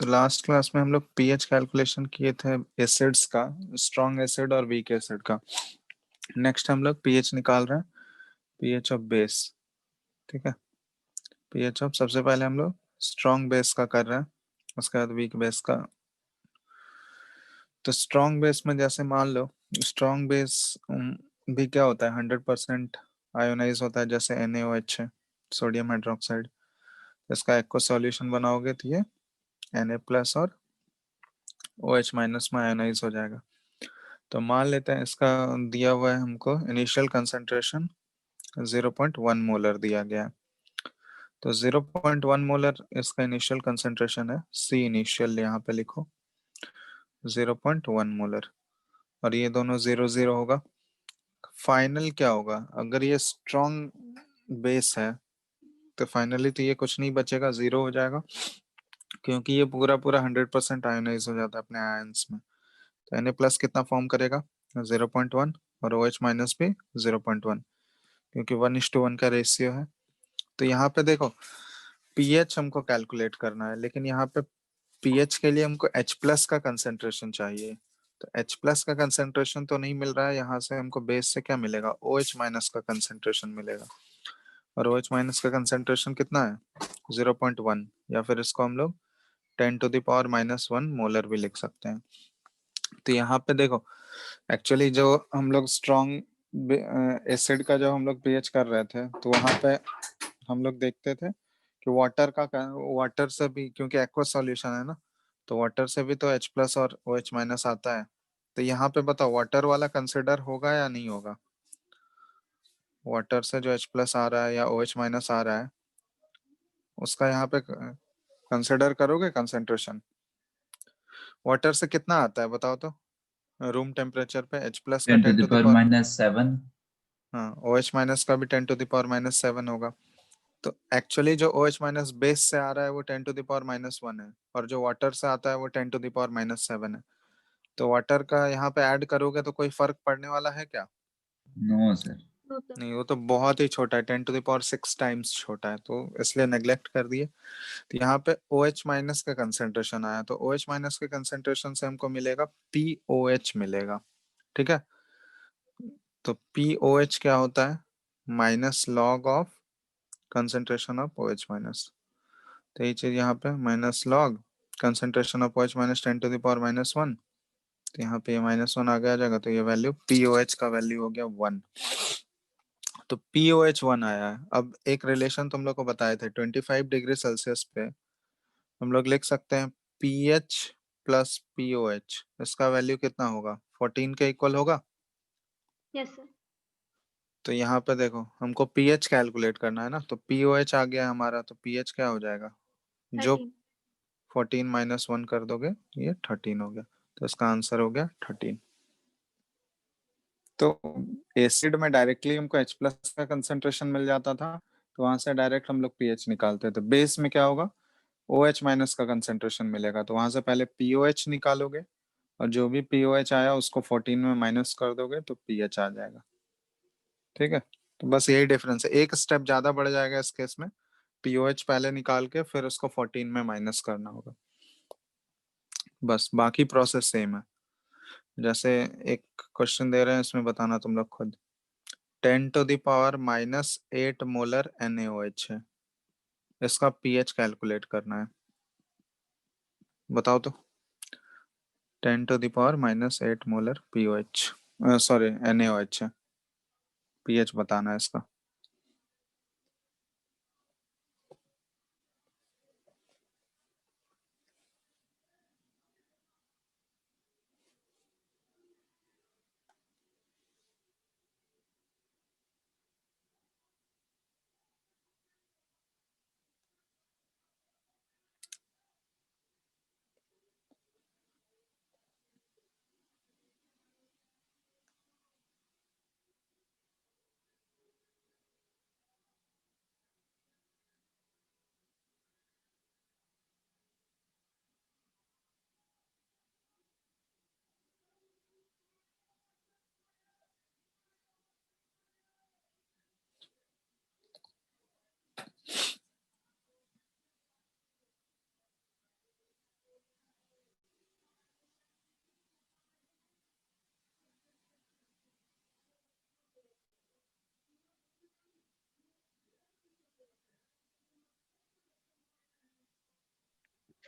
तो last class में हम लोग पीएच कैलकुलेशन किए थे एसिड्स का, स्ट्रॉन्ग एसिड और वीक एसिड का। नेक्स्ट हम लोग पीएच निकाल रहे हैं, पीएच ऑफ बेस। ठीक है, पीएच ऑफ सबसे पहले हम लोग स्ट्रॉन्ग बेस का कर रहे हैं, उसके बाद वीक बेस का। तो स्ट्रॉन्ग बेस में जैसे मान लो स्ट्रॉन्ग बेस भी क्या होता है, 100% आयोनाइज होता है, जैसे NaOH है, सोडियम हाइड्रोक्साइड। इसका एक्व सॉल्यूशन बनाओगे तो ये Na+ और OH- में आयोनाइज हो जाएगा। तो मान लेते हैं इसका दिया हुआ है हमको इनिशियल कंसंट्रेशन 0.1 मोलर दिया गया है। तो 0.1 मोलर इसका इनिशियल कंसंट्रेशन है, सी इनिशियल यहाँ पे लिखो 0.1 मोलर, और ये दोनों 0 0 होगा। फाइनल क्या होगा, अगर ये स्ट्रॉन्ग बेस है तो फाइनली तो ये कुछ नहीं बचेगा, 0 हो जाएगा, क्योंकि ये पूरा पूरा 100% आयोनाइज हो जाता है अपने आयंस में। तो Na+ कितना फॉर्म करेगा, 0.1, और OH- भी 0.1, क्योंकि 1:1 का रेशियो है। तो यहाँ पे देखो पीएच हमको कैलकुलेट करना है, लेकिन यहाँ पे पीएच के लिए हमको H+ का कंसेंट्रेशन चाहिए। तो H+ का कंसेंट्रेशन तो नहीं मिल रहा है, यहाँ से हमको बेस से क्या मिलेगा, OH- का कंसेंट्रेशन मिलेगा। और OH- का कंसेंट्रेशन कितना है, 0.1, या फिर इसको हम लोग 10⁻⁻1 मोलर भी लिख सकते हैं। तो यहाँ पे देखो एक्चुअली जो हम लोग स्ट्रॉन्ग एसिड का जो हम लोग पीएच कर रहे थे, तो वहां पे हम लोग देखते थे कि वाटर से भी, क्योंकि एक्वा सॉल्यूशन है ना, तो वाटर से भी तो H+ और OH- आता है। तो यहाँ पे बताओ वाटर वाला कंसिडर होगा या नहीं होगा, वाटर से जो H+ आ रहा है या OH- आ रहा है, उसका यहाँ पे कंसिडर करोगे कंसेंट्रेशन। वाटर से कितना आता है बताओ तो, रूम टेम्परेचर पे H+ का ten to 10 the to the power power, minus seven हाँ OH- का भी 10⁻⁻7 होगा। तो एक्चुअली जो OH- बेस से आ रहा है वो 10⁻⁻1 है, और जो वाटर से आता है वो 10⁻⁻7 है। तो वाटर का यहाँ पे ऐड करोगे तो कोई फर्क पड़ने वाला है क्या, नो सर। No sir. नहीं, वो तो बहुत ही छोटा है, 10⁻6 टाइम्स छोटा है, तो इसलिए नेग्लेक्ट कर दिए। तो यहाँ पे OH- का कंसेंट्रेशन आया, तो OH- के कंसेंट्रेशन से हमको मिलेगा POH मिलेगा। ठीक है, तो POH क्या होता है, minus log of concentration of OH-। तो ये चीज यहाँ पे minus log concentration of OH- 10⁻⁻1। तो यहाँ पे ये -1 आगे आ जाएगा, तो ये वैल्यू POH का वैल्यू हो गया 1। तो POH 1 आया है। अब एक रिलेशन तुम लोग को बताए थे, 25 डिग्री सेल्सियस पे हम लोग लिख सकते हैं PH प्लस POH, इसका वैल्यू कितना होगा, 14 के इक्वल होगा। Yes sir. तो यहाँ पे देखो हमको पीएच कैलकुलेट करना है ना, तो POH आ गया हमारा, तो पीएच क्या हो जाएगा, जो 13। 14 - 1 कर दोगे ये 13 हो गया। तो इसका आंसर हो गया 13। तो एसिड में डायरेक्टली हमको H+ का कंसेंट्रेशन मिल जाता था, तो वहां से डायरेक्ट हम लोग पीएच निकालते थे। बेस में क्या होगा, OH- का कंसेंट्रेशन मिलेगा, तो वहां से पहले POH निकालोगे, और जो भी POH आया उसको 14 में माइनस कर दोगे तो पीएच आ जाएगा। ठीक है, तो बस यही डिफरेंस है, एक स्टेप ज्यादा बढ़ जाएगा इस केस में, POH पहले निकाल के फिर उसको 14 में माइनस करना होगा, बस बाकी प्रोसेस सेम है। जैसे एक क्वेश्चन दे रहे हैं, इसमें बताना तुम लोग खुद। 10⁻⁻8 मोलर NaOH है, इसका पीएच कैलकुलेट करना है, बताओ तो। 10⁻⁻8 मोलर POH, सॉरी NaOH है, पीएच बताना है इसका।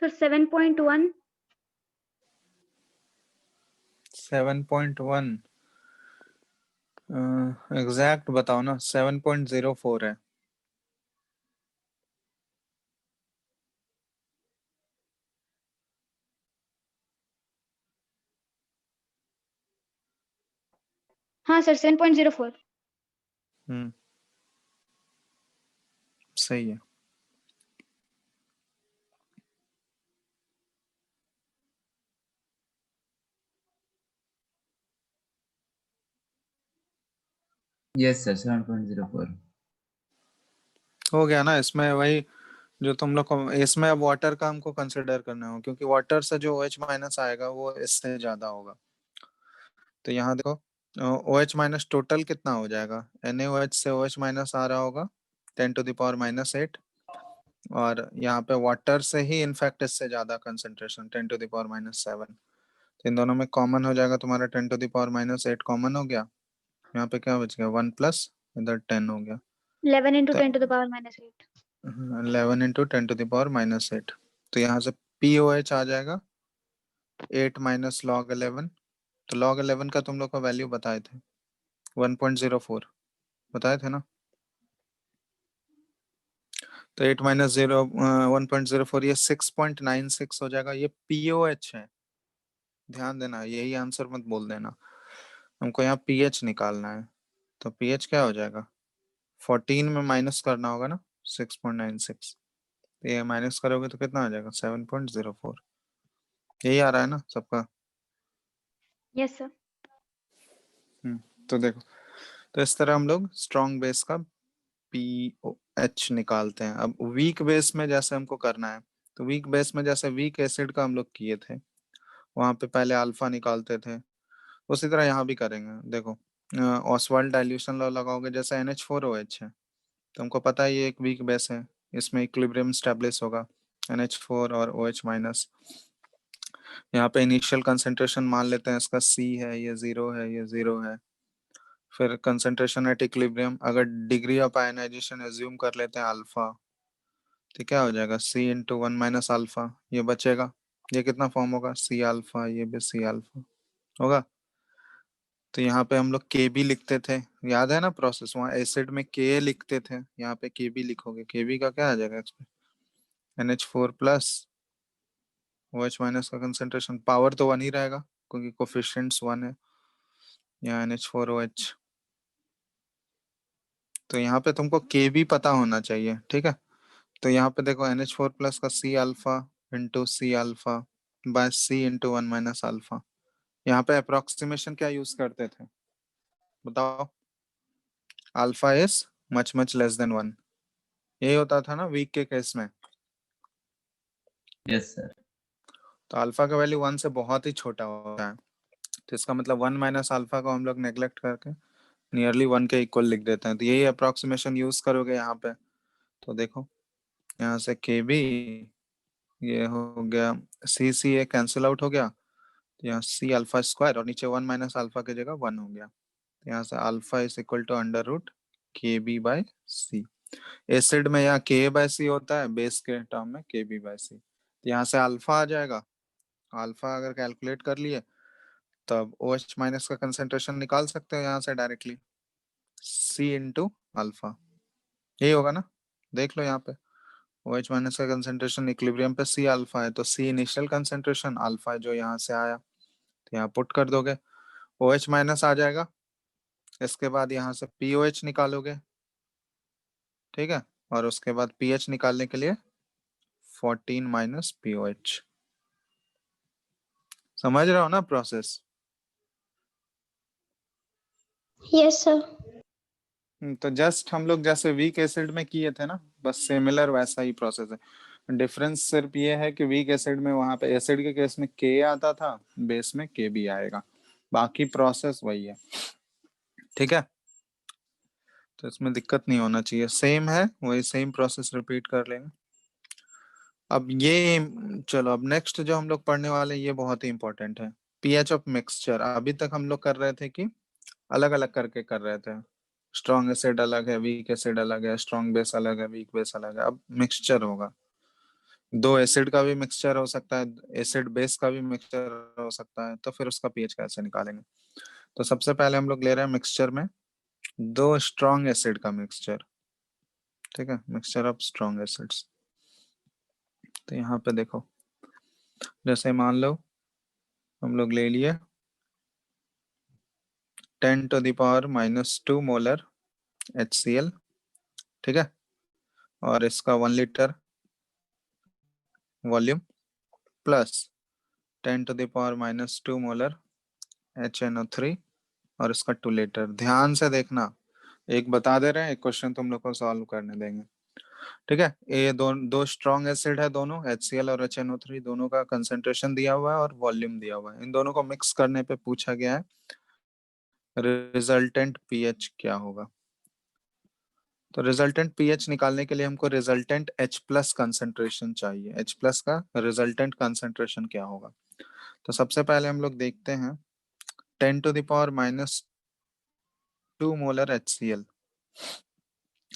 सर 7.1। 7.1 एग्जैक्ट बताओ ना। 7.04 है। हाँ सर 7.04। हम्म, सही है। Yes sir 7.04। हो गया ना। इसमें वही जो तुम लोग को, इसमें अब वाटर का हमको कंसिडर करना हो, क्योंकि वाटर से जो OH माइनस आएगा वो इससे ज्यादा होगा। तो यहाँ देखो, OH माइनस टोटल कितना हो जाएगा। NaOH से OH माइनस आ रहा होगा 10⁻⁻8। और यहाँ पे वाटर से ही इनफैक्ट इससे ज्यादा कंसेंट्रेशन 10⁻⁷। तो इन दोनों में कॉमन हो जाएगा तुम्हारा 10⁻⁸ कॉमन हो गया। यहाँ पे क्या बच गया, 1 प्लस इधर 10 हो गया। 11 into तो 10⁻⁻8। 11 इंटू 10⁻⁻8। तो यहाँ से POH आ जाएगा 8 माइनस लॉग 11। तो लॉग 11 का तुम लोग को वैल्यू बताए थे 1.04 बताए थे ना। तो 8 माइनस 1.04, ये 6.96 हो जाएगा। ये POH है, ध्यान देना, यही आंसर मत बोल देना। हमको यहाँ पीएच निकालना है। तो पीएच क्या हो जाएगा, 14 में माइनस करना होगा ना 6.96। तो ये माइनस करोगे तो कितना आ जाएगा, 7.04। यही आ रहा है ना सबका। Yes sir. तो देखो, तो इस तरह हम लोग स्ट्रॉन्ग बेस का POH निकालते हैं। अब वीक बेस में जैसे हमको करना है, तो वीक बेस में जैसे वीक एसिड का हम लोग किए थे, वहां पे पहले अल्फा निकालते थे, उसी तरह यहाँ भी करेंगे। देखो, ऑसवाल्ड डाइल्यूशन लॉ लगाओगे, जैसे NH4OH है, तो हमको पता है ये एक वीक बेस है, इसमें इक्विलिब्रियम स्टेब्लिश होगा NH4 और OH माइनस। यहाँ पे इनिशियल कंसेंट्रेशन मान लेते हैं इसका C है, ये 0 है, ये 0 है। फिर कंसेंट्रेशन एट इक्विलिब्रियम, अगर डिग्री ऑफ आयनाइजेशन एज्यूम कर लेते हैं अल्फा, तो क्या हो जाएगा C × 1 - अल्फा, ये बचेगा। ये कितना फॉर्म होगा, C अल्फा, ये भी C अल्फा होगा। तो यहाँ पे हम लोग KB लिखते थे, याद है ना प्रोसेस, वहाँ एसिड में Ka लिखते थे, यहाँ पे KB लिखोगे। KB का क्या आ जाएगा इसमें, NH4 प्लस OH माइनस का कंसेंट्रेशन, पावर तो 1 ही रहेगा क्योंकि कोफिशिएंट्स 1 है, यहाँ NH4OH। तो यहाँ पे तुमको KB पता होना चाहिए, ठीक है। तो यहाँ पे देखो NH4 प्लस का C alpha into C alpha by C × 1 - alpha. यहाँ पे अप्रोक्सीमेशन क्या यूज करते थे बताओ, alpha is much much less than 1, यही होता था ना वीक के केस में। Yes sir. तो अल्फा का वैल्यू 1 से बहुत ही छोटा होता है, तो इसका मतलब 1 - अल्फा को हम लोग नेग्लेक्ट करके नियरली 1 के इक्वल लिख देते हैं। तो यही अप्रोक्सीमेशन यूज करोगे यहाँ पे। तो देखो यहाँ से KB, ये हो गया C ये कैंसिल आउट हो गया, तो यहाँ C अल्फा स्क्वायर, और नीचे 1 - अल्फा की जगह 1 हो गया। तो यहाँ से alpha is equal to √KB/C। Acid में यहाँ Ka/C होता है, बेस के टर्म में KB/C। तो यहाँ से अल्फा आ जाएगा। अल्फा अगर कैलकुलेट कर लिए तब OH माइनस का कंसेंट्रेशन निकाल सकते हो यहाँ से डायरेक्टली, C × अल्फा, यही होगा ना। देख लो यहाँ पे OH माइनस का कंसेंट्रेशन इक्विलिब्रियम पे C अल्फा है, तो C इनिशियल कंसेंट्रेशन, अल्फा है जो यहाँ से आया, तो यहाँ पुट कर दोगे, OH माइनस आ जाएगा। इसके बाद यहाँ से POH निकालोगे, ठीक है। और उसके बाद पीएच निकालने के लिए 14 - POH। समझ रहे हो ना प्रोसेस। Yes sir. तो जस्ट हम लोग जैसे वीक एसिड में किए थे ना, बस सिमिलर वैसा ही प्रोसेस है। डिफरेंस सिर्फ ये है कि वीक एसिड में वहां पे एसिड के केस में Ka आता था, बेस में KB आएगा, बाकी प्रोसेस वही है, ठीक है। तो इसमें दिक्कत नहीं होना चाहिए, सेम है, वही सेम प्रोसेस रिपीट कर लेंगे। अब ये, चलो अब नेक्स्ट जो हम लोग पढ़ने वाले हैं ये बहुत ही इंपॉर्टेंट है, पीएच ऑफ मिक्सचर। अभी तक हम लोग कर रहे थे कि अलग अलग करके कर रहे थे, स्ट्रॉन्ग एसिड अलग है, वीक एसिड अलग है, स्ट्रॉन्ग बेस अलग है, वीक बेस अलग है। अब मिक्सचर होगा, दो एसिड का भी मिक्सचर हो सकता है, एसिड बेस का भी मिक्सचर हो सकता है, तो फिर उसका पीएच कैसे निकालेंगे? तो सबसे पहले हम लोग ले रहे हैं मिक्सचर में दो स्ट्रॉन्ग एसिड का मिक्सचर, ठीक है, मिक्सचर ऑफ स्ट्रॉन्ग एसिड्स। तो यहाँ पे देखो, जैसे मान लो हम लोग ले लिए 10⁻⁻² मोलर HCl, ठीक है, और इसका 1 litre volume plus 10⁻⁻² molar HNO3 और इसका 2 लीटर। ध्यान से देखना, एक बता दे रहे हैं, एक क्वेश्चन तुम लोग को सॉल्व करने देंगे, ठीक है। ये दो स्ट्रॉन्ग एसिड है दोनों, HCl और HNO3, दोनों का कंसंट्रेशन दिया हुआ है और वॉल्यूम दिया हुआ है। इन दोनों को मिक्स करने पे पूछा गया है रिजल्टेंट पीएच क्या होगा। तो रिजल्टेंट पीएच निकालने के लिए हमको रिजल्टेंट H+ कंसंट्रेशन चाहिए। H+ का रिजल्टेंट कंसंट्रेशन क्या होगा? तो सबसे पहले हम लोग देखते हैं 10⁻⁻² मोलर HCl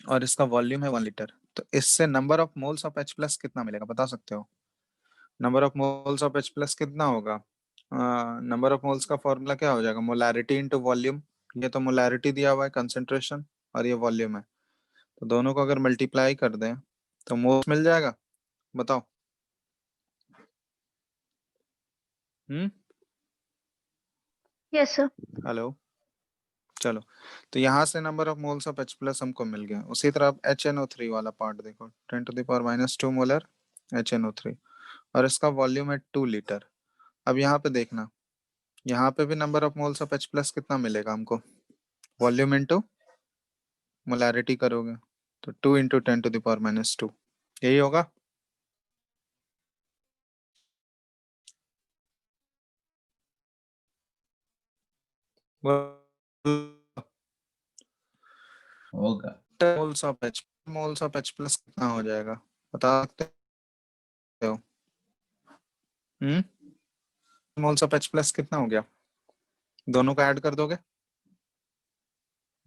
और इसका वॉल्यूम है 1 लीटर। तो इससे number of moles of H+ कितना मिलेगा, बता सकते हो? Number of moles of H+ कितना होगा? नंबर ऑफ मोल्स का फॉर्मूला क्या हो जाएगा? Molarity into volume. ये तो मोलैरिटी दिया हुआ है कंसंट्रेशन, और ये वॉल्यूम है, तो दोनों को अगर मल्टीप्लाई कर दें तो मोल्स मिल जाएगा। बताओ। हम्म Yes, sir. हेलो, चलो, तो यहाँ से number of moles of H+ हमको मिल गया। उसी तरह अब HNO3 वाला पार्ट देखो, 10⁻⁻² मोलर HNO3 और इसका वॉल्यूम है 2 लीटर। अब यहाँ पे देखना, यहाँ पे भी number of moles of H+ कितना मिलेगा हमको? वॉल्यूम इंटू मोलैरिटी करोगे तो 2 इंटू 10⁻⁻², यही होगा। होगा। मोल्स ऑफ H+ कितना हो जाएगा, बता सकते हो? मोल्स ऑफ H+ कितना हो गया? दोनों का ऐड कर दोगे,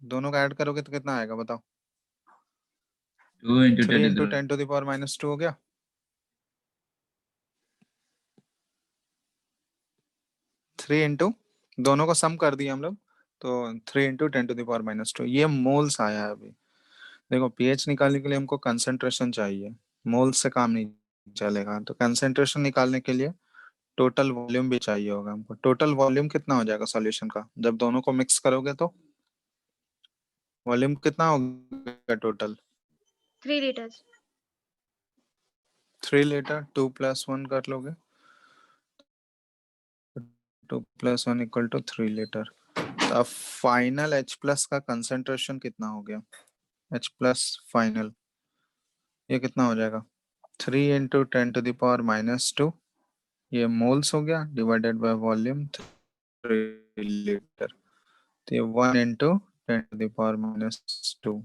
दोनों का ऐड करोगे तो कितना आएगा बताओ? 2 into 3 10 to इंटू the 10⁻⁻² हो गया। 3 इंटू, दोनों को सम कर दिए हम लोग, तो 3 इंटू 10⁻⁻², ये मोल्स आया है अभी। देखो, पीएच निकालने के लिए हमको कंसंट्रेशन चाहिए, मोल्स से काम नहीं चलेगा। तो कंसंट्रेशन निकालने के लिए टोटल वॉल्यूम भी चाहिए होगा हमको। टोटल वॉल्यूम कितना हो जाएगा सॉल्यूशन का जब दोनों को मिक्स करोगे? तो वॉल्यूम कितना होगा टोटल? 3 liters. 3 लीटर। 2 + 1 कर लोगे, 2 + 1 = 3 लीटर। तो अब फाइनल H+ का कंसंट्रेशन कितना हो गया? H+ फाइनल ये कितना हो जाएगा? 3 इंटू 10⁻⁻², ये मोल्स हो गया, डिवाइडेड बाय वॉल्यूम 3 लीटर, तो ये 1 इंटू 10⁻⁻²,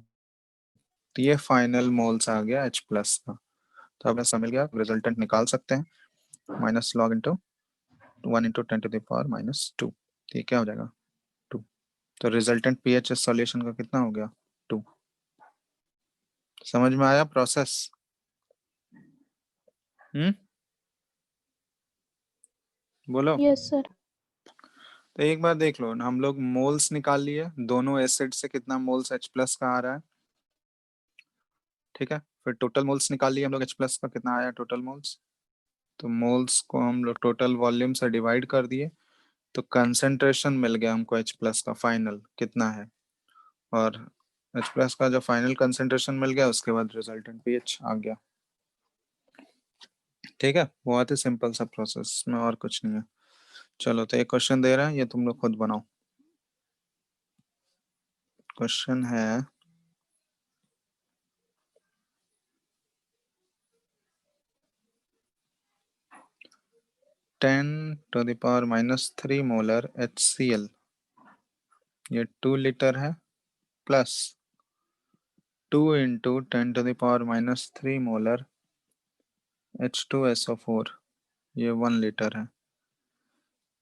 तो ये फाइनल मोल्स आ गया H+ का। तो अब ऐसा मिल गया, रिजल्टेंट निकाल सकते हैं, माइनस लॉग इंटू 1 इंटू 10⁻⁻², ये क्या हो जाएगा? 2। तो रिजल्टेंट पीएच सॉल्यूशन का कितना हो गया? 2। समझ में आया प्रोसेस? बोलो। Yes, sir. तो एक बार देख लो, हम लोग मोल्स निकाल लिए, दोनों एसिड से कितना मोल्स H+ का आ रहा है, ठीक है। फिर टोटल मोल्स निकाल लिए हम लोग, H+ का कितना आया टोटल मोल्स। तो मोल्स को हम लोग टोटल वॉल्यूम से डिवाइड कर दिए, तो कंसंट्रेशन मिल गया हमको H+ का फाइनल कितना है, और H+ का जो फाइनल कंसंट्रेशन मिल गया उसके बाद रिजल्टेंट पीएच आ गया, ठीक है। बहुत ही सिंपल सा प्रोसेस में, और कुछ नहीं है। चलो, तो एक क्वेश्चन दे रहे हैं, ये तुम लोग खुद बनाओ। क्वेश्चन है 10⁻³ मोलर HCl, ये 2 लीटर है, प्लस 2 इंटू 10⁻³ मोलर H2SO4, ये 1 लीटर है।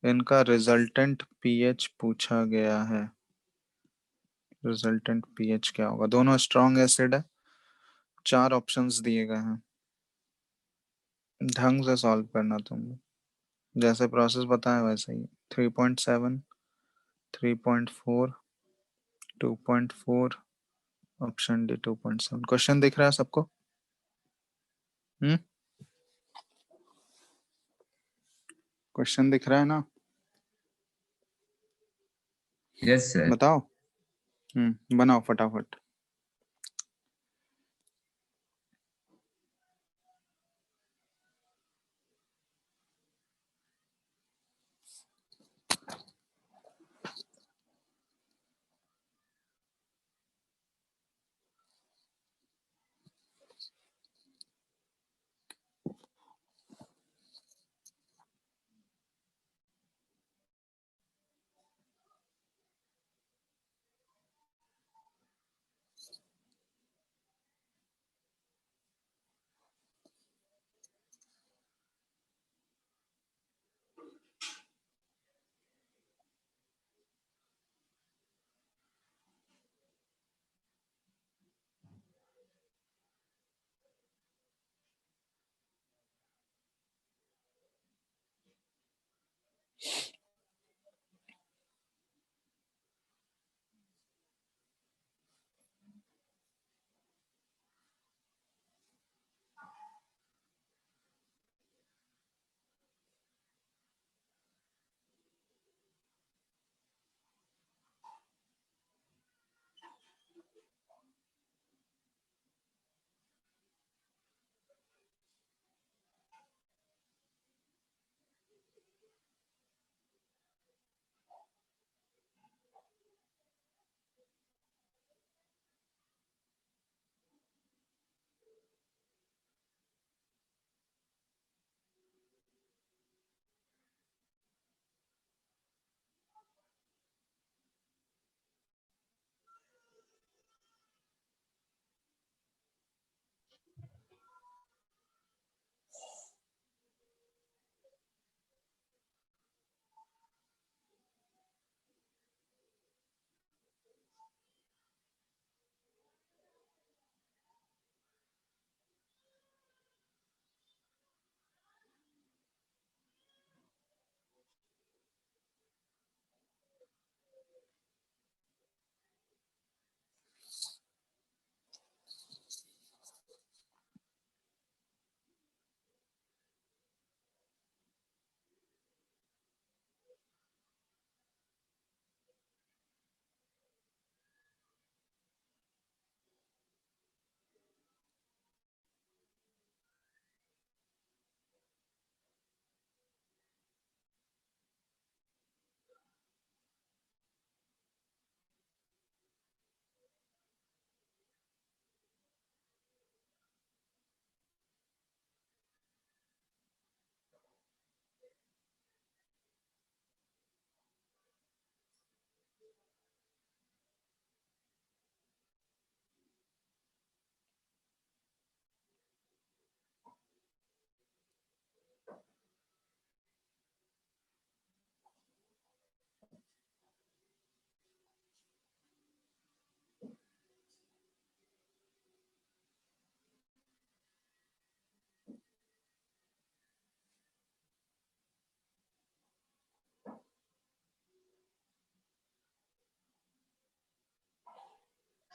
इनका रिजल्टेंट पीएच पूछा गया है। रिजल्टेंट पीएच क्या होगा? दोनों स्ट्रॉन्ग एसिड है, 4 ऑप्शंस दिए गए हैं। ढंग से सॉल्व करना तुम, जैसे प्रोसेस बताया वैसे ही। 3.7, 3.4, 2.4, ऑप्शन डी 2.7। क्वेश्चन दिख रहा है सबको? क्वेश्चन दिख रहा है ना? Yes, sir. बताओ। बनाओ फटाफट।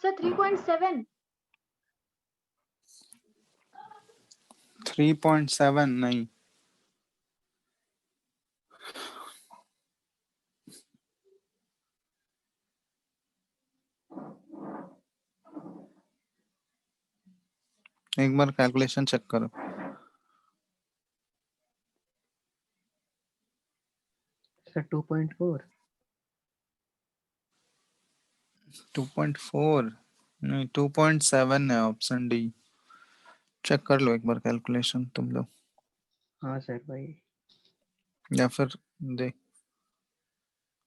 Sir, 3.7. 3.7 नहीं, एक बार कैलकुलेशन चेक करो। सर 2.4। 2.4 नहीं, 2.7 है, ऑप्शन डी। चेक कर लो एक बार कैलकुलेशन तुम लोग, हाँ सर भाई। या फिर देख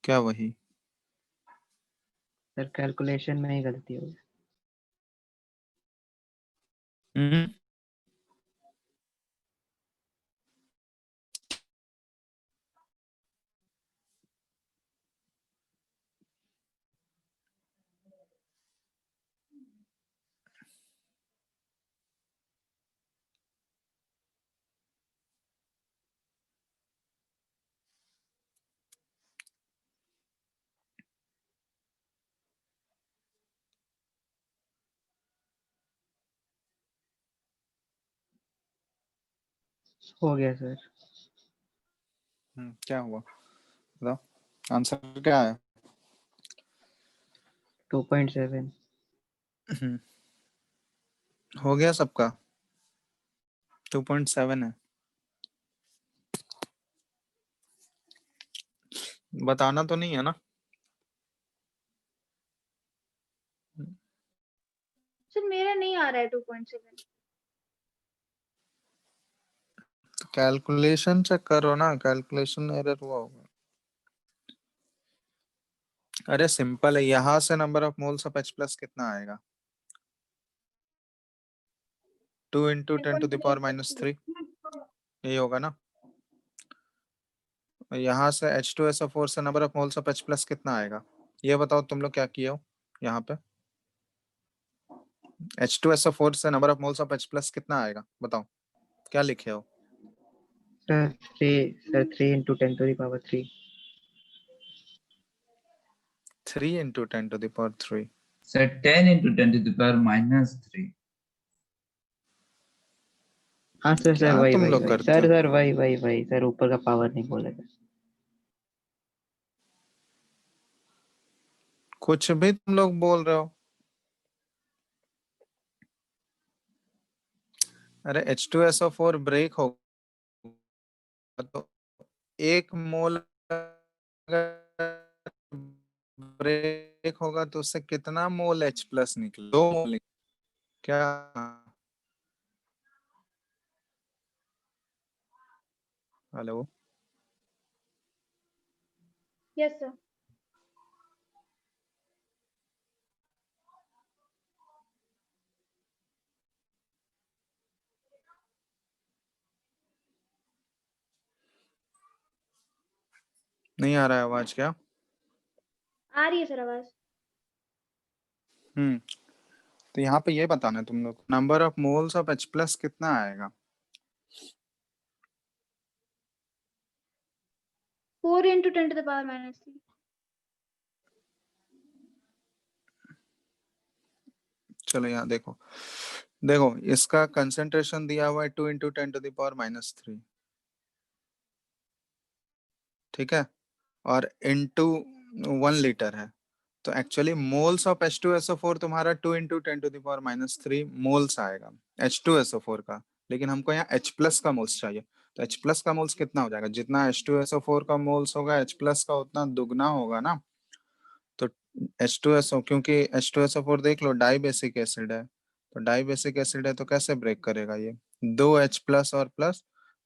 क्या वही। सर कैलकुलेशन में ही गलती हो गई। हम्म हो गया सर। क्या हुआ बताओ, आंसर क्या है? 2.7। हो गया सबका? 2.7 है। बताना तो नहीं है ना? सर मेरा नहीं आ रहा है 2.7। कैलकुलेशन चेक करो ना, कैलकुलेशन एरर हुआ होगा। अरे सिंपल है, यहाँ से number of moles of H plus कितना आएगा? 2 इंटू 10⁻³ यही होगा ना? यहाँ से H2SO4 से number of moles of H plus कितना आएगा? ये बताओ तुम लोग क्या किए हो यहाँ पे? H2SO4 से number of moles of H plus कितना आएगा बताओ, क्या लिखे हो? Sir 3 into 10⁻³ 3 into 10⁻³ Sir, 10 into 10 to the power minus 3. हाँ सर क्या वही तुम वही लोग वही करते सर हो? सर वही सर, ऊपर का पावर नहीं बोलेगा। कुछ भी तुम लोग बोल रहे हो। अरे H2SO4 ब्रेक होगा तो 1 मोल ब्रेक होगा तो उससे कितना मोल H प्लस निकले? 2 मोल क्या? Hello, yes sir. नहीं आ रहा है आवाज क्या? आ रही है सर आवाज। तो यहाँ पे ये बताना है तुम लोग, number of moles of H plus कितना आएगा? 4 into 10⁻³ चलो यहाँ देखो, देखो इसका कंसेंट्रेशन दिया हुआ है 2 इंटू 10⁻³ ठीक है, और इंटू 1 लीटर है, तो एक्चुअली मोल्स ऑफ H2SO4 तुम्हारा 2 इंटू 10⁻³ मोल्स आएगा H2SO4 का, लेकिन हमको यहाँ H प्लस का मोल्स चाहिए। तो H प्लस का मोल्स कितना हो जाएगा? जितना H2SO4 का मोल्स होगा H प्लस का उतना दुगना होगा ना। तो H2SO, क्योंकि H2SO4 देख लो डाई बेसिक एसिड है, तो डाई बेसिक एसिड है तो कैसे ब्रेक करेगा ये? 2H प्लस और प्लस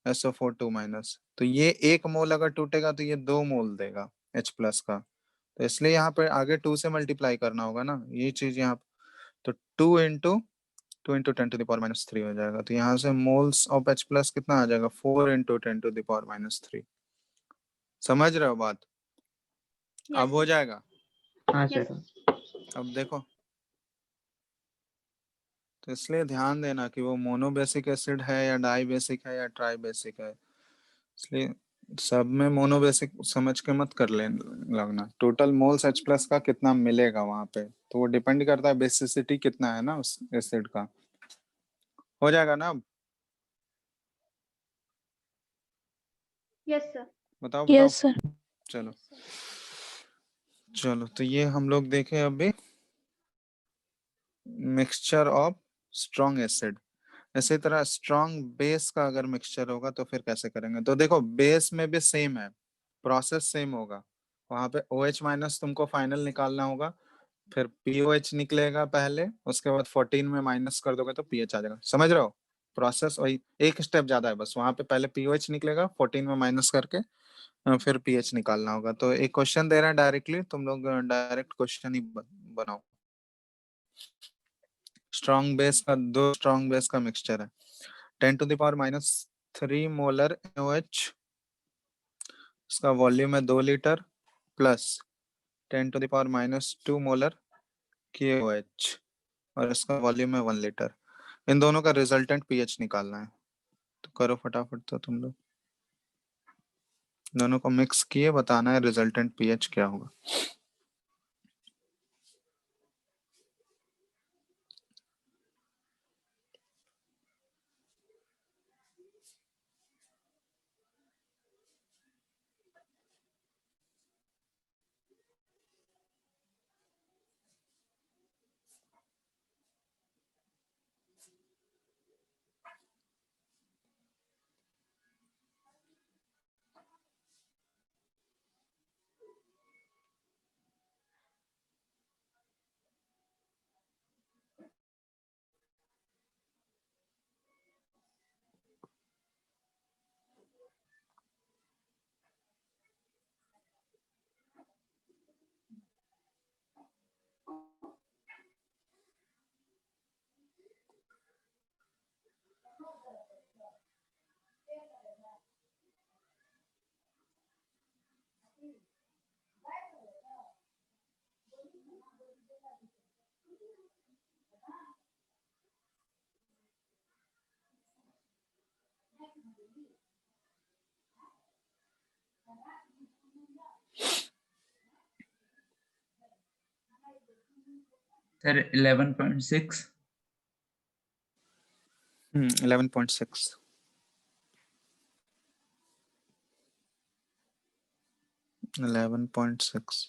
SO4 2 माइनस, तो ये 1 मोल अगर टूटेगा तो ये 2 मोल देगा H प्लस का, तो इसलिए यहाँ पे आगे 2 से मल्टीप्लाई करना होगा ना, ये चीज यहाँ। तो 2 इंटू 10⁻³ हो जाएगा, तो यहाँ से मोल्स ऑफ H प्लस कितना आ जाएगा? 4 इंटू 10⁻³। समझ रहे हो बात? यस अब हो सर। जाएगा? हाँ यस सर। अब देखो, तो इसलिए ध्यान देना कि वो मोनो बेसिक एसिड है या डाई बेसिक है या ट्राई बेसिक है, इसलिए सब में मोनो बेसिक समझ के मत कर ले लगना। टोटल मोल्स H प्लस का कितना मिलेगा वहां पे, तो वो डिपेंड करता है बेसिसिटी कितना है ना उस एसिड का। हो जाएगा ना अब? Yes sir. बताओ बताओ। Yes sir. चलो चलो, तो ये हम लोग देखें अभी मिक्सचर ऑफ स्ट्रॉन्ग एसिड। इसी तरह स्ट्रॉन्ग बेस का अगर मिक्सचर होगा तो फिर कैसे करेंगे? तो देखो बेस में भी सेम है, प्रोसेस सेम होगा। वहां पे OH माइनस तुमको फाइनल निकालना होगा, फिर POH निकलेगा पहले, उसके बाद 14 में माइनस कर दोगे तो pH आ जाएगा। समझ रहे हो? प्रोसेस वही, एक स्टेप ज्यादा है बस, वहां पे पहले POH निकलेगा, 14 में माइनस करके फिर pH निकालना होगा। तो एक क्वेश्चन दे रहा है डायरेक्टली, तुम लोग डायरेक्ट क्वेश्चन ही बनाओ। स्ट्रॉन्ग बेस का, 2 स्ट्रॉन्ग बेस का मिक्सचर है, 10⁻³ मोलर NaOH, इसका वॉल्यूम है 2 लीटर, प्लस 10⁻² मोलर KOH, और इसका वॉल्यूम है 1 लीटर। इन दोनों का रिजल्टेंट pH निकालना है, तो करो फटाफट। तो तुम लोग दोनों को मिक्स किए, बताना है रिजल्टेंट pH क्या होगा। Sir, 11.6. 11.6.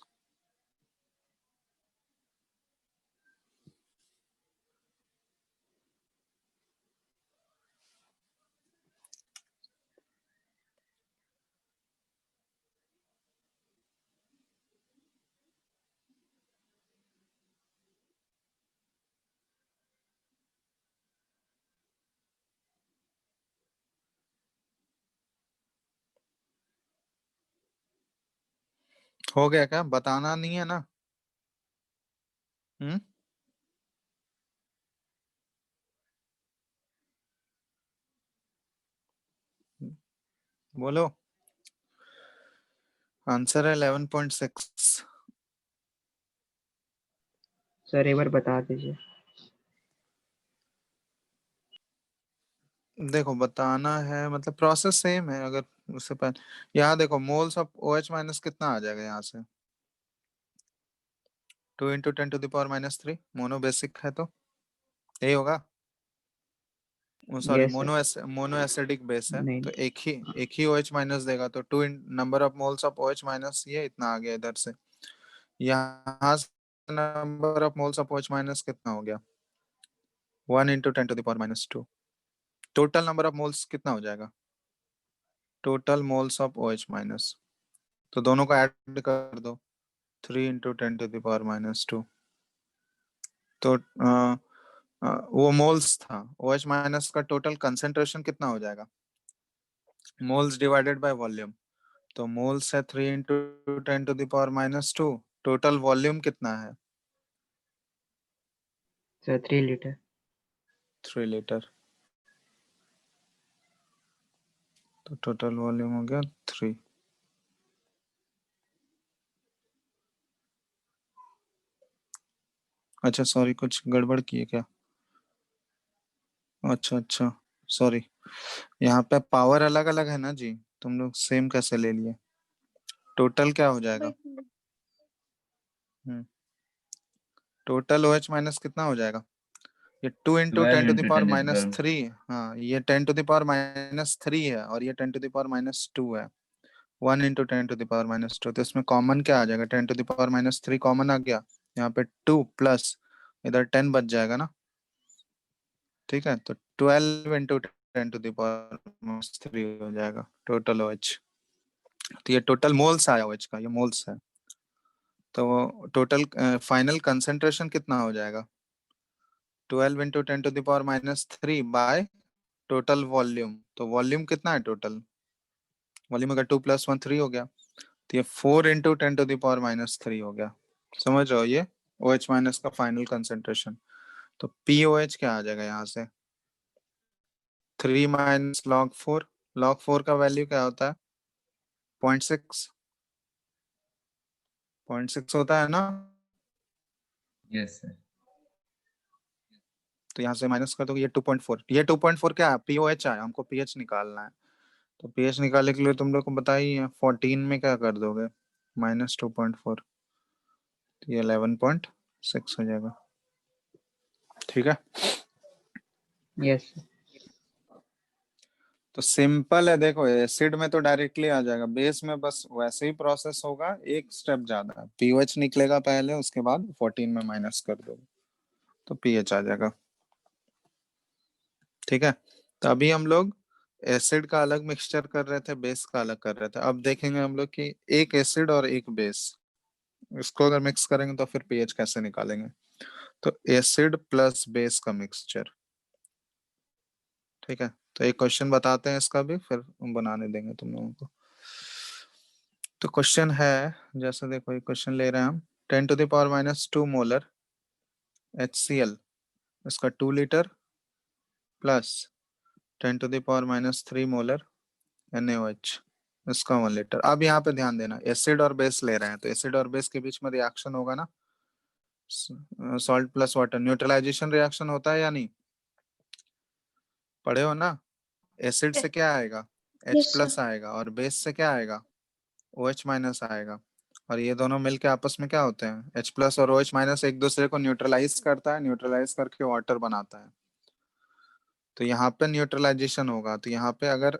हो गया क्या? बताना नहीं है ना? हम्म बोलो। आंसर है 11.6। सर एक बार बता दीजिए। देखो बताना है मतलब प्रोसेस सेम है। अगर उससे पहले यहाँ देखो मोल्स ऑफ OH माइनस कितना आ जाएगा यहाँ से? 2 इंटू 10⁻³ मोनो बेसिक है तो यही होगा। Sorry yes sir. Mono acidic base है नहीं तो एक ही OH माइनस देगा तो number of moles of OH minus ये इतना आ गया इधर से। यहाँ से number of moles of OH minus कितना हो गया? 1 into 10⁻²। Total number of moles कितना हो जाएगा? Total moles of OH minus, तो दोनों को ऐड कर दो 3 इंटू 10⁻²। तो वो मोल्स था। OH माइनस का टोटल कंसेंट्रेशन कितना हो जाएगा? Moles divided by volume. तो मोल्स है 3 इंटू 10⁻²। टोटल वॉल्यूम कितना है? Sir 3 litre. 3 लीटर। तो टोटल वॉल्यूम हो गया 3। अच्छा सॉरी कुछ गड़बड़ की है क्या? अच्छा सॉरी। यहाँ पे पावर अलग अलग है ना जी, तुम लोग सेम कैसे ले लिए? टोटल क्या हो जाएगा? टोटल OH माइनस कितना हो जाएगा? ये 2 into 12 ten to the into power 10 to the minus power. Three हाँ ये 10 टू द पावर -3 है और ये 10 टू द पावर -2 है। 1 इंटू 10 टू द पावर -2 तो इसमें कॉमन क्या आ जाएगा? 10 टू द पावर -3 कॉमन आ गया। यहाँ पे 2 प्लस इधर 10 बच जाएगा ना। ठीक है तो 12 इंटू 10 टू द पावर -3 हो जाएगा टोटल OH। तो ये टोटल मोल्स आया OH का, ये मोल्स है। तो टोटल फाइनल कंसेंट्रेशन कितना हो जाएगा? 12 into 10 to the power -3 by total volume. तो वॉल्यूम कितना है टोटल? वॉल्यूम अगर 2 + 1 3 हो गया तो ये 4 इंटू 10 टू द पावर -3 हो गया। समझ रहे हो? ये OH माइनस का फाइनल कंसेंट्रेशन। तो POH क्या आ जाएगा यहाँ से? 3 - log 4। log 4 का वैल्यू क्या होता है? 0.6। 0.6 होता है ना। Yes, sir. तो यहाँ से माइनस कर दो ये 2.4। ये 2.4 क्या है? POH आया, हमको pH निकालना है। तो pH निकालने के लिए तुम लोग को बताइए 14 में क्या कर दोगे? -2.4 तो ये 11.6 हो जाएगा। ठीक है यस तो सिंपल है। देखो एसिड में तो डायरेक्टली आ जाएगा, बेस में बस वैसे ही प्रोसेस होगा, एक स्टेप ज्यादा है। पीओएच निकलेगा पहले, उसके बाद 14 में माइनस कर दो तो पीएच आ जाएगा। ठीक है तो अभी हम लोग एसिड का अलग मिक्सचर कर रहे थे, बेस का अलग कर रहे थे। अब देखेंगे हम लोग कि एक एसिड और एक बेस, इसको अगर मिक्स करेंगे तो फिर पीएच कैसे निकालेंगे। तो एसिड प्लस बेस का मिक्सचर। ठीक है तो एक क्वेश्चन बताते हैं इसका भी, फिर बनाने देंगे तुम लोगों को। तो क्वेश्चन है जैसे देखो, एक क्वेश्चन ले रहे हैं हम 10 to the power -2 molar HCl, इसका 2 litre plus 10 to the power -3 molar NaOH, इसका 1 लीटर। अब यहाँ पे ध्यान देना, एसिड और बेस ले रहे हैं तो एसिड और बेस के बीच में रिएक्शन होगा ना। Salt plus water neutralisation reaction होता है या नहीं? पढ़े हो ना? एसिड से क्या आएगा? H Yes, plus sir. आएगा, और बेस से क्या आएगा? OH माइनस आएगा, और ये दोनों मिलके आपस में क्या होते हैं? H प्लस और OH माइनस एक दूसरे को न्यूट्रलाइज करता है, न्यूट्रलाइज करके वाटर बनाता है। तो यहाँ पे न्यूट्रलाइजेशन होगा, तो यहाँ पे अगर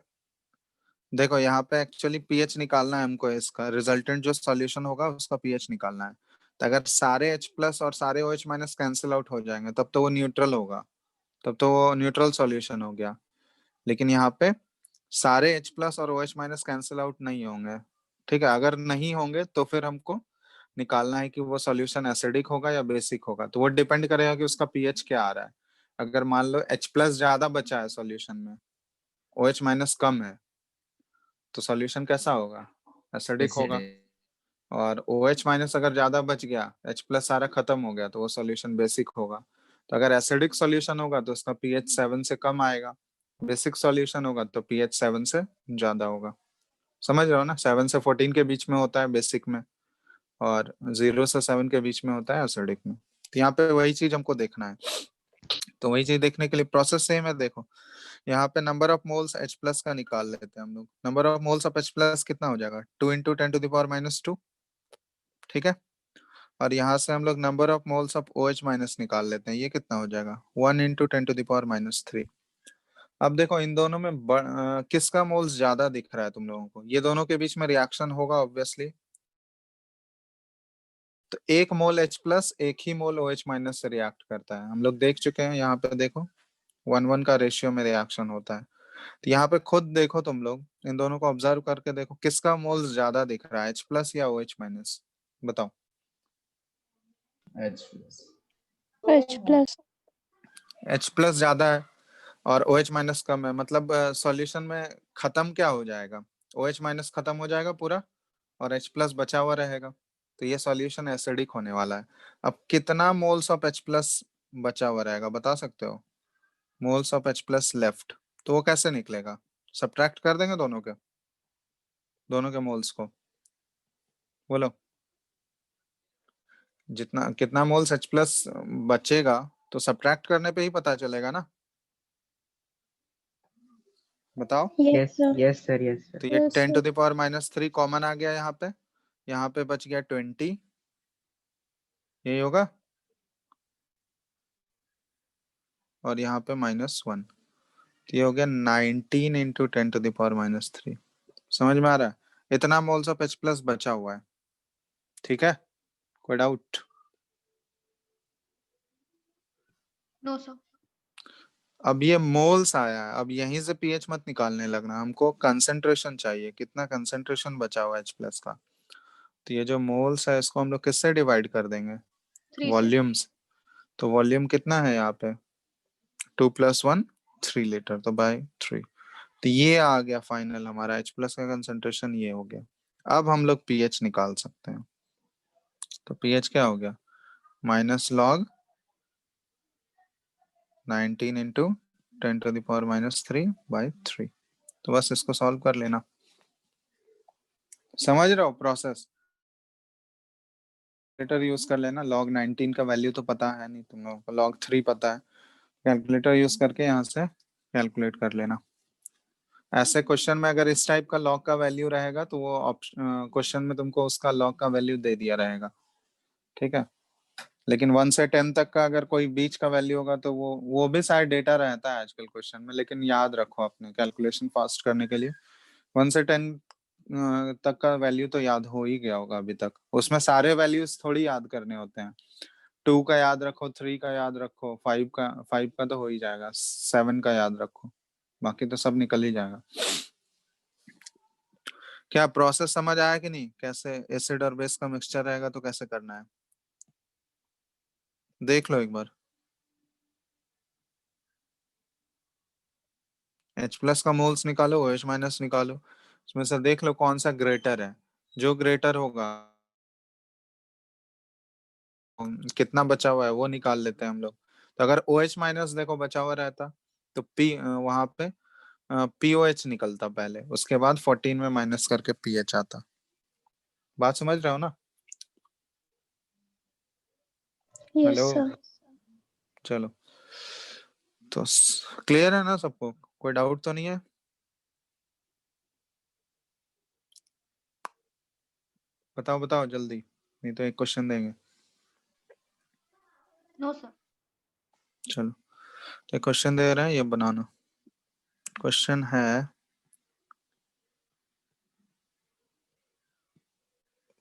देखो, यहाँ पे एक्चुअली पीएच निकालना है हमको, इसका रिजल्टेंट जो सॉल्यूशन होगा उसका पीएच निकालना है। तो अगर सारे H प्लस और सारे OH माइनस कैंसिल आउट हो जाएंगे तब तो वो न्यूट्रल होगा, तब तो वो न्यूट्रल सॉल्यूशन हो गया। लेकिन यहाँ पे सारे H प्लस और OH माइनस कैंसिल आउट नहीं होंगे, ठीक है? अगर नहीं होंगे तो फिर हमको निकालना है कि वो सॉल्यूशन एसिडिक होगा या बेसिक होगा। तो वो डिपेंड करेगा कि उसका पीएच क्या आ रहा है। अगर मान लो H प्लस ज्यादा बचा है सॉल्यूशन में, OH माइनस कम है, तो सॉल्यूशन कैसा होगा? एसिडिक होगा। Acidic. और OH माइनस अगर ज्यादा बच गया, H प्लस सारा खत्म हो गया, तो वो सॉल्यूशन बेसिक होगा। तो अगर एसिडिक सॉल्यूशन होगा तो उसका पीएच 7 से कम आएगा, बेसिक सॉल्यूशन होगा तो पीएच 7 से ज्यादा होगा। समझ रहे हो ना? 7 से 14 के बीच में होता है बेसिक में, और 0 से 7 के बीच में होता है एसिडिक में। तो यहाँ पे वही चीज हमको देखना है। तो वही चीज देखने के लिए प्रोसेस सेम है। देखो, यहाँ पे number of moles H plus का निकाल लेते हैं हम लोग। Number of moles of H plus कितना हो जाएगा? 2 इंटू 10⁻², ठीक है? और यहाँ से हम लोग number of moles of OH minus निकाल लेते हैं। ये कितना हो जाएगा? 1 इंटू 10⁻3। अब देखो, इन दोनों में किसका मोल्स ज्यादा दिख रहा है तुम लोगों को? ये दोनों के बीच में रिएक्शन होगा ऑब्वियसली। तो एक मोल H प्लस एक ही मोल OH माइनस से रिएक्ट करता है, हम लोग देख चुके हैं। यहाँ पे देखो 1:1 का रेशियो में रिएक्शन होता है। तो यहाँ पे खुद देखो, तुम लोग इन दोनों को ऑब्जर्व करके देखो, किसका मोल्स ज्यादा दिख रहा है, H प्लस या OH माइनस? बताओ। H plus. H plus. H plus ज्यादा है और OH माइनस कम है, मतलब सॉल्यूशन में खत्म क्या हो जाएगा? OH माइनस खत्म हो जाएगा पूरा, और H प्लस बचा हुआ रहेगा। तो ये सॉल्यूशन एसिडिक होने वाला है। अब कितना मोल्स ऑफ H प्लस बचा हुआ रहेगा, बता सकते हो? Moles of H plus left, तो वो कैसे निकलेगा? सब्ट्रैक्ट कर देंगे दोनों के मोल्स को। बोलो, जितना कितना मोल्स H प्लस बचेगा तो सब्ट्रैक्ट करने पे ही पता चलेगा ना? बताओ। Yes, yes, sir. Yes, sir. तो ये 10⁻³ कॉमन आ गया यहाँ पे बच गया 20, यही होगा। और यहाँ पे -1, तो ये हो गया 19 इंटू 10⁻3। समझ में आ रहा है? इतना मोल्स ऑफ H प्लस बचा हुआ है, ठीक है? कोई डाउट? No, sir. अब ये मोल्स आया है, अब यहीं से पीएच मत निकालने लगना, हमको कंसंट्रेशन चाहिए, कितना कंसंट्रेशन बचा हुआ है H प्लस का। तो ये जो मोल्स है इसको हम लोग किससे डिवाइड कर देंगे? 3, sir. वॉल्यूम्स। तो वॉल्यूम कितना है यहाँ पे? 2 + 1 3 लीटर, तो बाय 3। तो ये आ गया फाइनल, हमारा H प्लस का कंसंट्रेशन ये हो गया। अब हम लोग पीएच निकाल सकते हैं। तो पीएच क्या हो गया? -log 19 into 10⁻³ / 3। तो बस इसको सॉल्व कर लेना। समझ रहे हो प्रोसेस? कैलकुलेटर यूज कर लेना। log 19 का वैल्यू तो पता है नहीं तुम लोगों को, log 3 पता है। कैलकुलेटर यूज करके यहाँ से कैलकुलेट कर लेना। ऐसे क्वेश्चन में अगर इस टाइप का log का वैल्यू रहेगा तो वो क्वेश्चन में तुमको उसका log का वैल्यू दे दिया रहेगा, ठीक है? लेकिन 1 से 10 तक का अगर कोई बीच का वैल्यू होगा तो वो भी शायद डेटा रहता है आजकल क्वेश्चन में, लेकिन याद रखो अपने कैलकुलेशन फास्ट करने के लिए 1 से 10 तक का वैल्यू तो याद हो ही गया होगा अभी तक। उसमें सारे वैल्यूज थोड़ी याद करने होते हैं। 2 का याद रखो, 3 का याद रखो, 5 का तो हो ही जाएगा, 7 का याद रखो, बाकी तो सब निकल ही जाएगा। क्या प्रोसेस समझ आया कि नहीं? कैसे एसिड और बेस का मिक्सचर रहेगा तो कैसे करना है, देख लो एक बार। H प्लस का मोल्स निकालो, OH माइनस निकालो, उसमें से देख लो कौन सा ग्रेटर है। जो ग्रेटर होगा, कितना बचा हुआ है वो निकाल लेते हैं हम लोग। तो अगर OH माइनस देखो बचा हुआ रहता तो P वहां पे POH निकलता पहले, उसके बाद 14 में माइनस करके पीएच आता। बात समझ रहे हो ना? Yes, hello sir. चलो तो क्लियर है ना सबको, कोई डाउट तो नहीं है? बताओ बताओ जल्दी, नहीं तो एक क्वेश्चन देंगे। No, sir. चलो तो क्वेश्चन दे रहे हैं, ये बनाना। क्वेश्चन है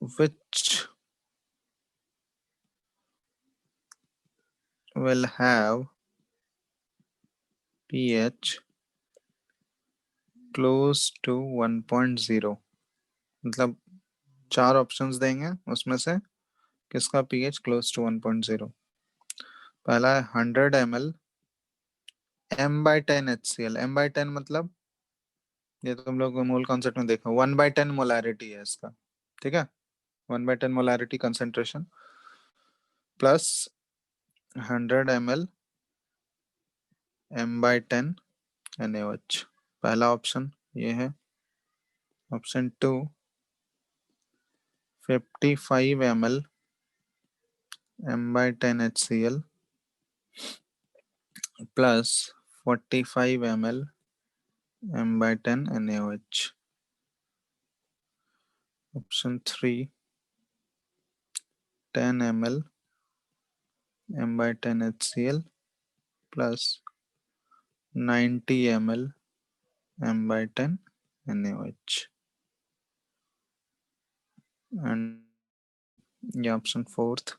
which will have pH close to 1.0। मतलब 4 ऑप्शंस देंगे, उसमें से किसका pH क्लोज टू 1.0। पहला है 100 ml m/10 HCl। m/10 मतलब ये तो तुम लोग मूल कॉन्सेप्ट में देखो, 1/10 मोलैरिटी है इसका, ठीक है। 1/10 molarity concentration plus 100 ml m/10 NaOH। पहला ऑप्शन ये है। Option 2 55 ml m/10 HCl plus 45 ml m/10 NaOH। Option 3 10 ml m/10 HCl plus 90 ml m/10 NaOH। and ये option 4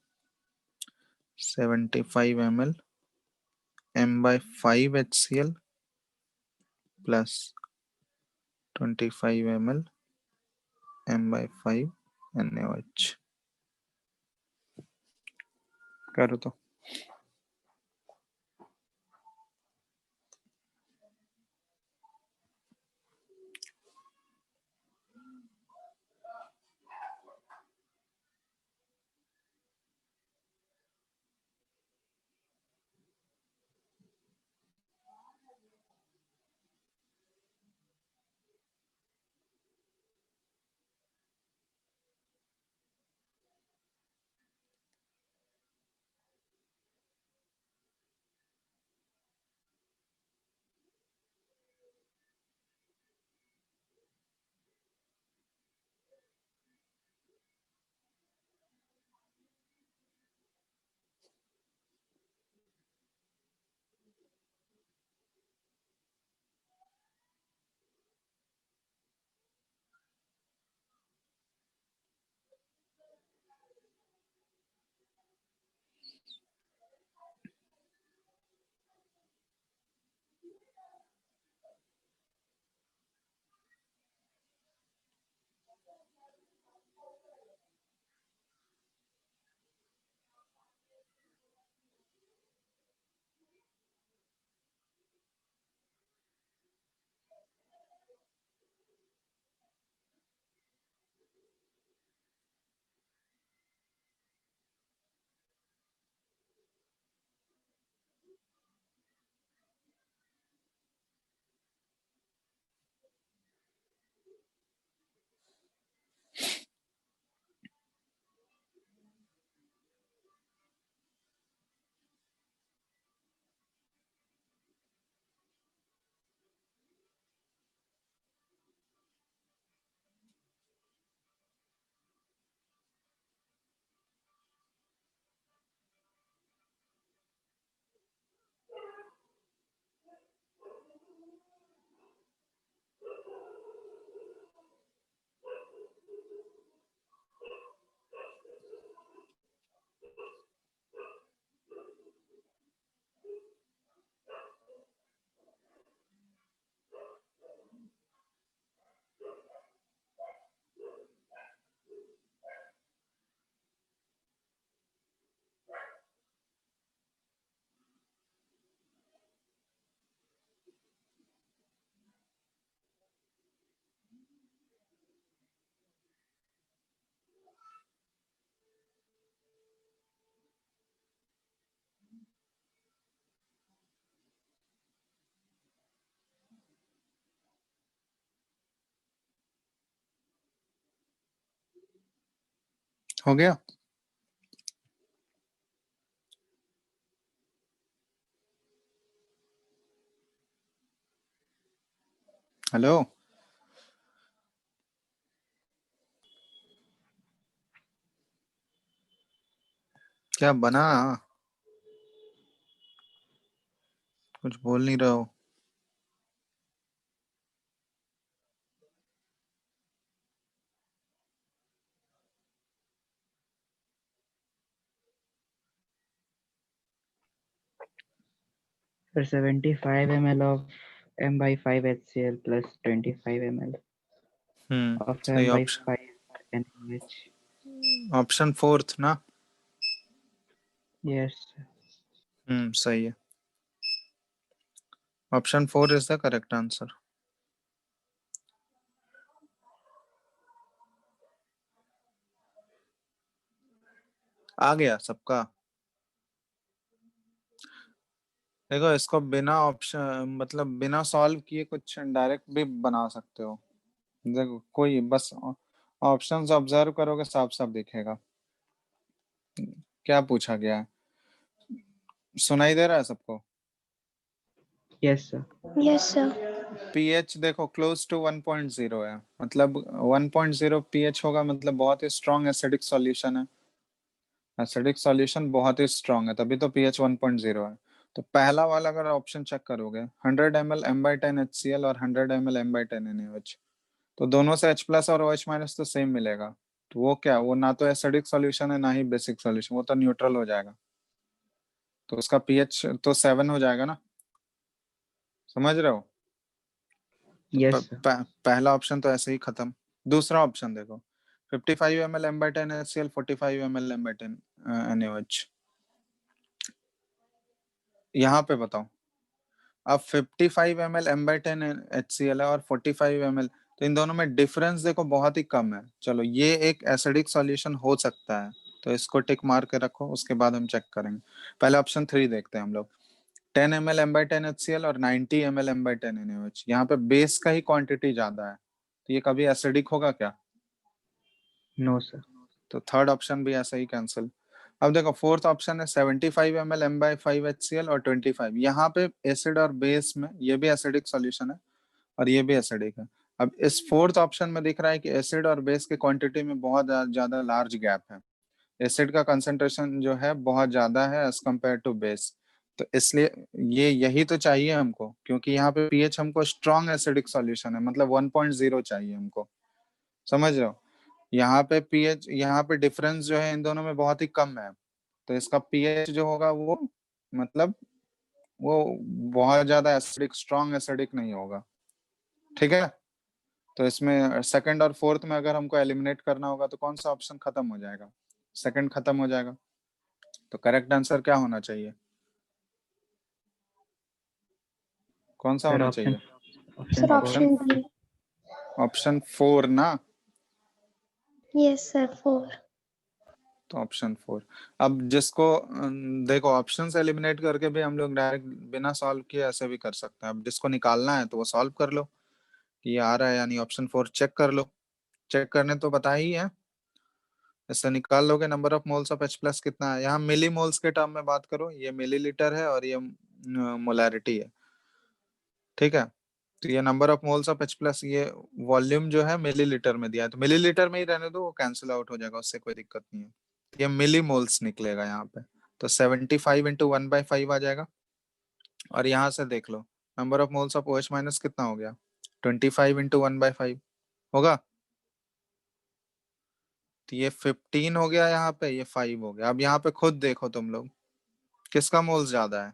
75 ml m/5 HCl plus 25 ml m/5 NaOH। करो तो। हो गया? Hello, क्या बना? कुछ बोल नहीं रहे हो। Sir, 75 ml of M by 5 HCl plus 25 ml of सही M by option, 5 NaOH. Option fourth ना? Yes, sir. सही है। Option four is the correct answer. आ गया सबका? देखो, इसको बिना ऑप्शन मतलब बिना सॉल्व किए कुछ डायरेक्ट भी बना सकते हो। देखो, कोई बस ऑप्शंस ऑब्जर्व करोगे, साफ साफ दिखेगा क्या पूछा गया है। सुनाई दे रहा है सबको? Yes, sir. Yes, sir. PH देखो क्लोज टू 1.0 है, मतलब 1.0 पीएच होगा, मतलब बहुत ही स्ट्रॉन्ग एसिडिक सॉल्यूशन है। एसिडिक सॉल्यूशन बहुत ही स्ट्रॉन्ग है, तभी तो पीएच 1.0 है। तो पहला वाला अगर ऑप्शन चेक करोगे, 100 ml M/10 HCl और 100 ml M/10 NaOH, तो दोनों से H प्लस और OH माइनस तो सेम मिलेगा। तो वो क्या, वो ना तो एसिडिक सॉल्यूशन है ना ही बेसिक सॉल्यूशन, वो तो न्यूट्रल हो जाएगा। तो उसका पीएच तो 7 हो जाएगा ना, समझ रहे हो? तो Yes, sir. पहला ऑप्शन तो ऐसे ही खत्म। दूसरा ऑप्शन देखो, 55 ml M/10 HCl, 45 ml M/10 NaOH। यहाँ पे बताओ, अब 55 ml M/10 HCl है और 45 ml, तो इन दोनों में डिफरेंस देखो बहुत ही कम है। चलो, ये एक एसिडिक सॉल्यूशन हो सकता है, तो इसको टिक मार के रखो, उसके बाद हम चेक करेंगे। पहले ऑप्शन 3 देखते हैं हम लोग। 10 ml M/10 HCl और 90 ml M/10 NaOH, यहाँ पे बेस का ही क्वांटिटी ज्यादा है, तो ये कभी एसिडिक होगा क्या? No, sir. तो थर्ड ऑप्शन भी ऐसा ही कैंसिल। अब देखो, फोर्थ ऑप्शन है 75 ml M/5 HCl और 25। यहाँ पे एसिड और बेस में ये भी एसिडिक सॉल्यूशन है और ये भी एसिडिक है। अब इस फोर्थ ऑप्शन में दिख रहा है कि एसिड और बेस के क्वांटिटी में बहुत ज्यादा लार्ज गैप है। एसिड का कंसंट्रेशन जो है बहुत ज्यादा है एज कम्पेयर टू बेस। तो इसलिए ये यही तो चाहिए हमको, क्योंकि यहाँ पे पीएच हमको स्ट्रॉन्ग एसिडिक सॉल्यूशन है, मतलब 1.0 चाहिए हमको, समझ रहे हो? यहाँ पे पीएच, यहाँ पे डिफरेंस जो है इन दोनों में बहुत ही कम है, तो इसका पीएच जो होगा वो, मतलब वो बहुत ज्यादा एसिडिक, स्ट्रॉन्ग एसिडिक नहीं होगा। ठीक है, तो इसमें सेकंड और फोर्थ में अगर हमको एलिमिनेट करना होगा तो कौन सा ऑप्शन खत्म हो जाएगा? सेकंड खत्म हो जाएगा। तो करेक्ट आंसर क्या होना चाहिए? कौन सा Sir, होना option चाहिए? Sir, option option option D. Option four ना? Yes, sir. 4. तो ऑप्शन फोर। अब जिसको देखो, ऑप्शंस एलिमिनेट करके भी हम लोग डायरेक्ट बिना सॉल्व किए ऐसे भी कर सकते हैं। अब जिसको निकालना है तो वो सॉल्व कर लो कि ये आ रहा है, यानी ऑप्शन फोर चेक कर लो। चेक करने तो बता ही है, इससे निकाल लोगे number of moles of H plus कितना है। यहाँ मिली मोल्स के टर्म में बात करो, ये मिलीलीटर है और ये मोलैरिटी है। ठीक है, तो ये number of moles of H plus, ये वॉल्यूम जो है मिलीलीटर में दिया है, तो मिलीलीटर में ही रहने दो, वो कैंसिल आउट हो जाएगा, उससे कोई दिक्कत नहीं है। तो ये मिली मोल्स निकलेगा यहाँ पे। तो 75 इंटू 1/5 आ जाएगा। और यहाँ से देख लो, number of moles of OH minus कितना हो गया? 25 इंटू 1/5 होगा। तो ये 15 हो गया, यहाँ पे ये 5 हो गया। अब यहाँ पे खुद देखो तुम लोग, किसका मोल्स ज्यादा है,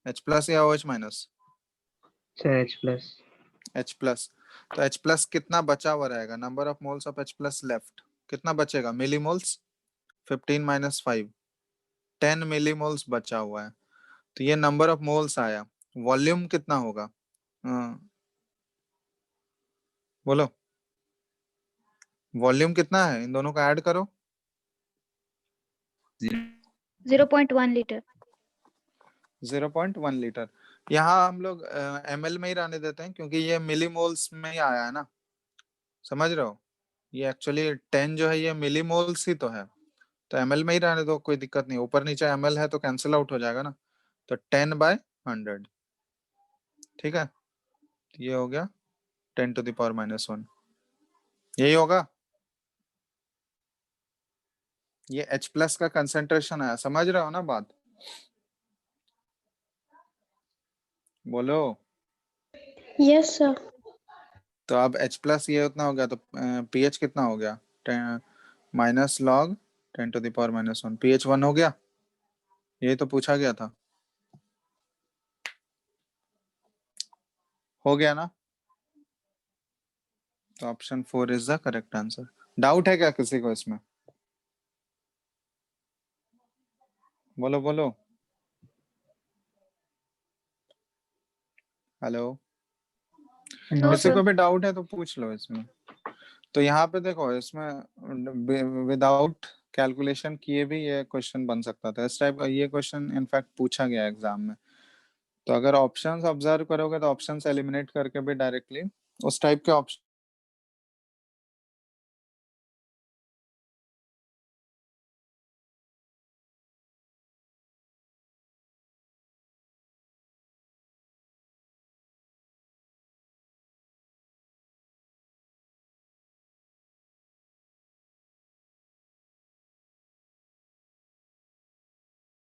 H प्लस या OH minus? sir, H plus. H plus. तो H प्लस कितना बचा हुआ रहेगा? Number of moles of H plus left कितना बचेगा? मिली मोल्स 15 माइनस 5, 10 मिली मोल्स बचा हुआ है। तो ये नंबर ऑफ मोल्स आया। वॉल्यूम कितना होगा? बोलो, वॉल्यूम कितना है? इन दोनों का ऐड करो। 0.1 liter. 0.1 लीटर। यहाँ हम लोग ml में ही रहने देते हैं, क्योंकि ये मिली मोल्स में ही आया है ना, समझ रहे हो? ये एक्चुअली 10 जो है ये मिली मोल्स ही तो है, तो ml में ही रहने दो, कोई दिक्कत नहीं। ऊपर नीचे ml है तो कैंसिल आउट हो जाएगा ना। तो 10/100। ठीक है, ये हो गया 10 to the power minus 1, यही होगा। ये H प्लस का कंसेंट्रेशन है, समझ रहे हो ना बात? बोलो। Yes sir. तो अब H प्लस ये उतना हो गया, तो pH कितना हो गया? Minus log 10 to the power minus 1, pH 1 हो गया। ये तो पूछा गया था, हो गया ना? तो option 4 is the correct answer. Doubt है क्या किसी को इसमें? बोलो बोलो। हेलो, नो किसी सर। को भी डाउट है तो पूछ लो इसमें। तो यहाँ पे देखो, इसमें विदाउट कैलकुलेशन किए भी ये क्वेश्चन बन सकता था। इस टाइप का ये क्वेश्चन इनफैक्ट पूछा गया एग्जाम में। तो अगर ऑप्शंस ऑब्जर्व करोगे तो ऑप्शंस एलिमिनेट करके भी डायरेक्टली उस टाइप के ऑप्शन